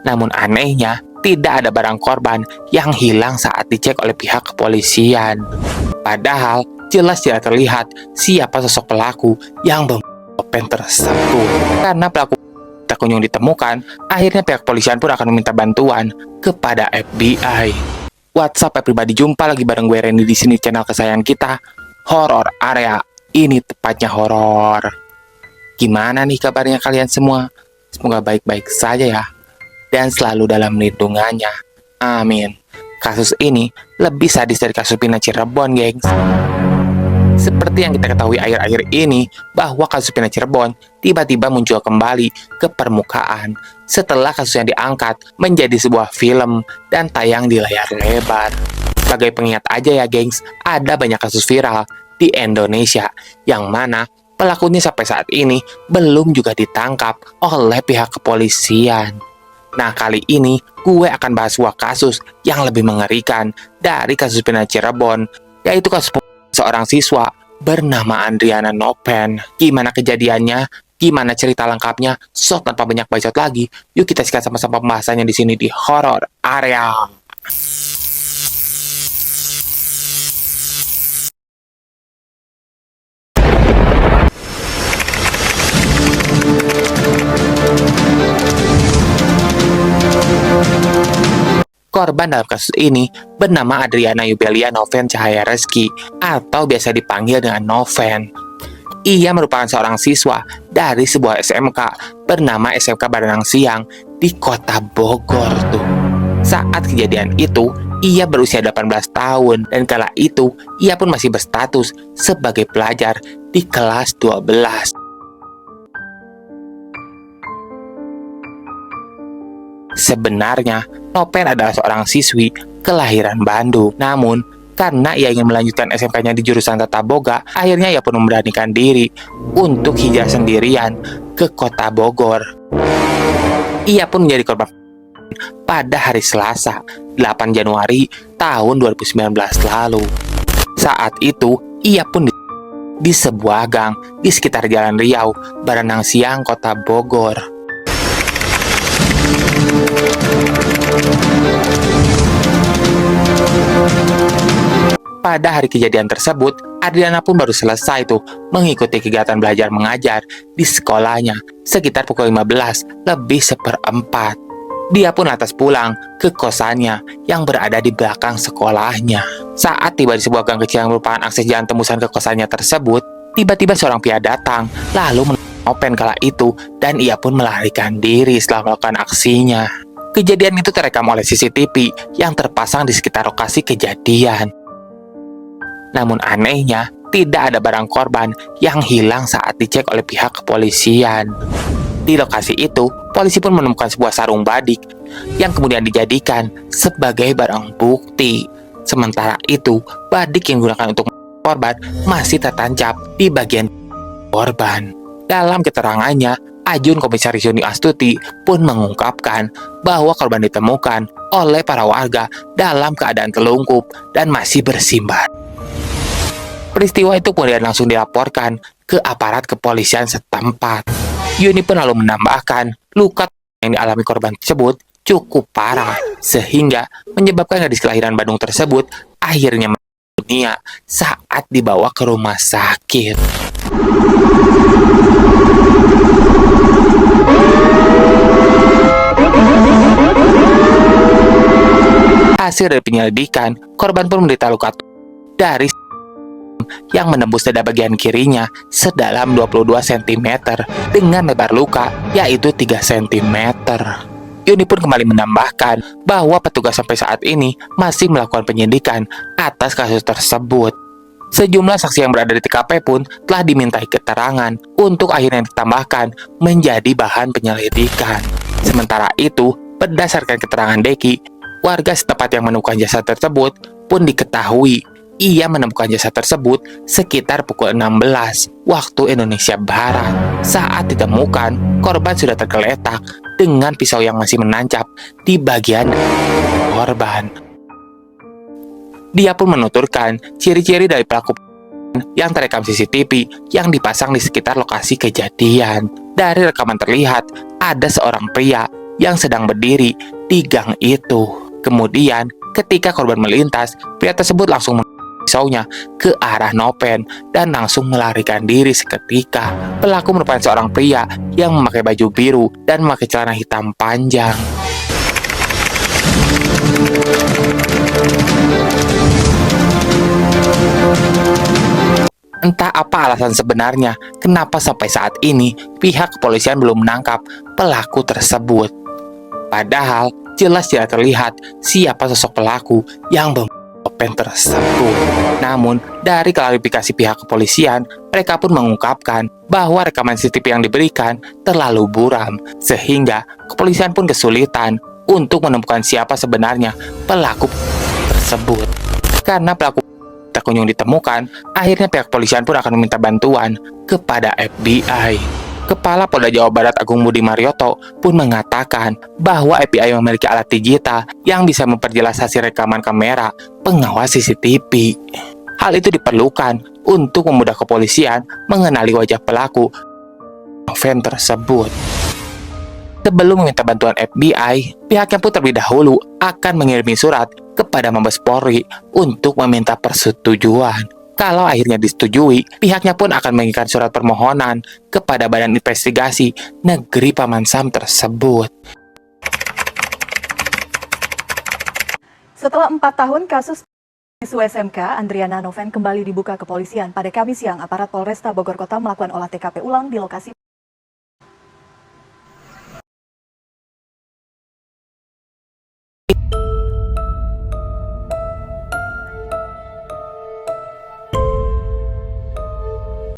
Namun anehnya, tidak ada barang korban yang hilang saat dicek oleh pihak kepolisian. Padahal, jelas tidak terlihat siapa sosok pelaku yang topeng tersebut. Karena pelaku tak kunjung ditemukan, akhirnya pihak kepolisian pun akan meminta bantuan kepada FBI. What's up everybody, jumpa lagi bareng gue Randy di sini, channel kesayangan kita, Horror Area. Ini tepatnya horor. Gimana nih kabarnya kalian semua? Semoga baik-baik saja ya, dan selalu dalam lindungannya. Amin. Kasus ini lebih sadis dari kasus Pina Cirebon, gengs. Seperti yang kita ketahui akhir-akhir ini, bahwa kasus Pina Cirebon tiba-tiba muncul kembali ke permukaan setelah kasusnya diangkat menjadi sebuah film dan tayang di layar lebar. Sebagai pengingat aja ya, gengs, ada banyak kasus viral di Indonesia yang mana pelakunya sampai saat ini belum juga ditangkap oleh pihak kepolisian. Nah, kali ini gue akan bahas sebuah kasus yang lebih mengerikan dari kasus Pina Cirebon, yaitu kasus seorang siswa bernama Andriana Nopen. Gimana kejadiannya? Gimana cerita lengkapnya? So, tanpa banyak bacot lagi, yuk kita sikat sama-sama pembahasannya di sini di Horror Area. Korban dalam kasus ini bernama Adriana Yubelia Noven Cahaya Reski atau biasa dipanggil dengan Noven. Ia merupakan seorang siswa dari sebuah SMK bernama SMK Baranang Siang di kota Bogor tuh. Saat kejadian itu, ia berusia 18 tahun dan kala itu ia pun masih berstatus sebagai pelajar di kelas 12. Sebenarnya, Nopen adalah seorang siswi kelahiran Bandung. Namun, karena ia ingin melanjutkan SMK-nya di jurusan Tata Boga, akhirnya ia pun memberanikan diri untuk hijrah sendirian ke kota Bogor. Ia pun menjadi korban pada hari Selasa, 8 Januari tahun 2019 lalu. Saat itu, ia pun di sebuah gang di sekitar Jalan Riau, Baranang Siang, kota Bogor. Pada hari kejadian tersebut, Adriana pun baru selesai tuh mengikuti kegiatan belajar mengajar di sekolahnya sekitar pukul 15 lebih seperempat. Dia pun lantas pulang ke kosannya yang berada di belakang sekolahnya. Saat tiba di sebuah gang kecil yang merupakan akses jalan tembusan ke kosannya tersebut, tiba-tiba seorang pria datang lalu Nopen kala itu dan ia pun melarikan diri setelah melakukan aksinya. Kejadian itu terekam oleh CCTV yang terpasang di sekitar lokasi kejadian. Namun anehnya, tidak ada barang korban yang hilang saat dicek oleh pihak kepolisian. Di lokasi itu, polisi pun menemukan sebuah sarung badik yang kemudian dijadikan sebagai barang bukti. Sementara itu, badik yang digunakan untuk korban masih tertancap di bagian korban. Dalam keterangannya, Ajun Komisaris Yuni Astuti pun mengungkapkan bahwa korban ditemukan oleh para warga dalam keadaan telungkup dan masih bersimbah. Peristiwa itu kemudian langsung dilaporkan ke aparat kepolisian setempat. Yuni pun lalu menambahkan, luka yang dialami korban tersebut cukup parah, sehingga menyebabkan gadis kelahiran Bandung tersebut akhirnya meninggal dunia saat dibawa ke rumah sakit. Hasil dari penyelidikan, korban pun menderita luka dari yang menembus dada bagian kirinya sedalam 22 cm dengan lebar luka yaitu 3 cm. Yuni pun kembali menambahkan bahwa petugas sampai saat ini masih melakukan penyidikan atas kasus tersebut. Sejumlah saksi yang berada di TKP pun telah dimintai keterangan untuk akhirnya ditambahkan menjadi bahan penyelidikan. Sementara itu, berdasarkan keterangan Deki, warga setempat yang menemukan jasad tersebut pun diketahui ia menemukan jasad tersebut sekitar pukul 16 waktu Indonesia Barat. Saat ditemukan, korban sudah tergeletak dengan pisau yang masih menancap di bagian korban. Dia pun menuturkan ciri-ciri dari pelaku yang terekam CCTV yang dipasang di sekitar lokasi kejadian. Dari rekaman terlihat ada seorang pria yang sedang berdiri di gang itu. Kemudian, ketika korban melintas, pria tersebut langsung pisaunya ke arah Noven dan langsung melarikan diri seketika. Pelaku merupakan seorang pria yang memakai baju biru dan memakai celana hitam panjang. Entah apa alasan sebenarnya kenapa sampai saat ini pihak kepolisian belum menangkap pelaku tersebut. Padahal jelas tidak terlihat siapa sosok pelaku yang Noven tersebut. Namun, dari klarifikasi pihak kepolisian, mereka pun mengungkapkan bahwa rekaman CCTV yang diberikan terlalu buram, sehingga kepolisian pun kesulitan untuk menemukan siapa sebenarnya pelaku tersebut. Karena pelaku tak kunjung ditemukan, akhirnya pihak kepolisian pun akan meminta bantuan kepada FBI. Kepala Polda Jawa Barat Agung Budi Marioto pun mengatakan bahwa FBI memiliki alat digital yang bisa memperjelas hasil rekaman kamera pengawas CCTV. Hal itu diperlukan untuk memudah kepolisian mengenali wajah pelaku Noven tersebut. Sebelum meminta bantuan FBI, pihaknya pun terlebih dahulu akan mengirimi surat kepada Mabes Polri untuk meminta persetujuan. Kalau akhirnya disetujui, pihaknya pun akan mengirimkan surat permohonan kepada Badan Investigasi Negeri Paman Sam tersebut. Setelah 4 tahun kasus siswa SMK, Andriana Noven kembali dibuka kepolisian. Pada Kamis siang, aparat Polresta Bogor Kota melakukan olah TKP ulang di lokasi.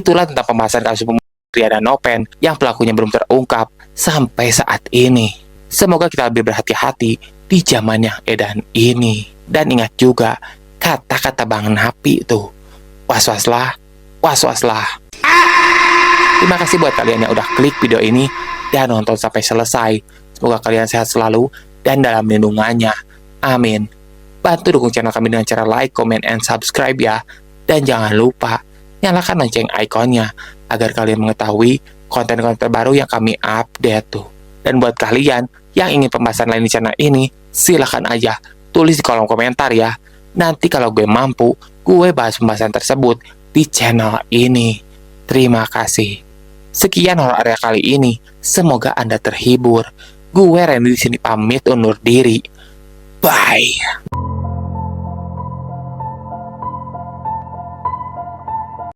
Itulah tentang pembahasan kasus pembunuhan Andriana Noven yang pelakunya belum terungkap sampai saat ini. Semoga kita lebih berhati-hati di zaman yang edan ini. Dan ingat juga kata-kata Bang Napi itu, was-waslah, was-waslah. Terima kasih buat kalian yang udah klik video ini dan nonton sampai selesai. Semoga kalian sehat selalu dan dalam lindungannya. Amin. Bantu dukung channel kami dengan cara like, comment, and subscribe ya. Dan jangan lupa nyalakan lonceng ikonnya agar kalian mengetahui konten-konten terbaru yang kami update tuh. Dan buat kalian yang ingin pembahasan lain di channel ini, silahkan aja tulis di kolom komentar ya. Nanti kalau gue mampu, gue bahas pembahasan tersebut di channel ini. Terima kasih. Sekian horor area kali ini. Semoga Anda terhibur. Gue Randy di sini pamit undur diri. Bye.